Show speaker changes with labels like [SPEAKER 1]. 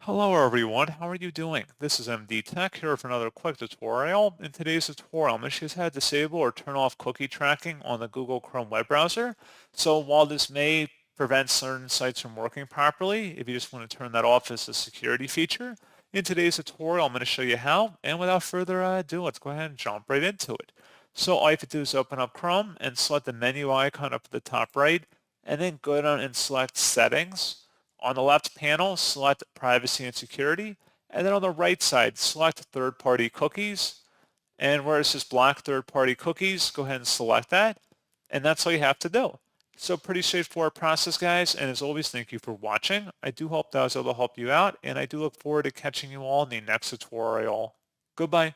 [SPEAKER 1] Hello everyone, how are you doing? This is MD Tech here for another quick tutorial. In today's tutorial, I'm going to show you how to disable or turn off cookie tracking on the Google Chrome web browser. So while this may prevent certain sites from working properly, if you just want to turn that off as a security feature, in today's tutorial, I'm going to show you how. And without further ado, let's go ahead and jump right into it. So all you have to do is open up Chrome and select the menu icon up at the top right, and then go down and select Settings. On the left panel, select Privacy and Security, and then on the right side, select Third-Party Cookies. And where it says Block Third-Party Cookies, go ahead and select that, and that's all you have to do. So pretty straightforward process, guys, and as always, thank you for watching. I do hope that I was able to help you out, and I do look forward to catching you all in the next tutorial. Goodbye.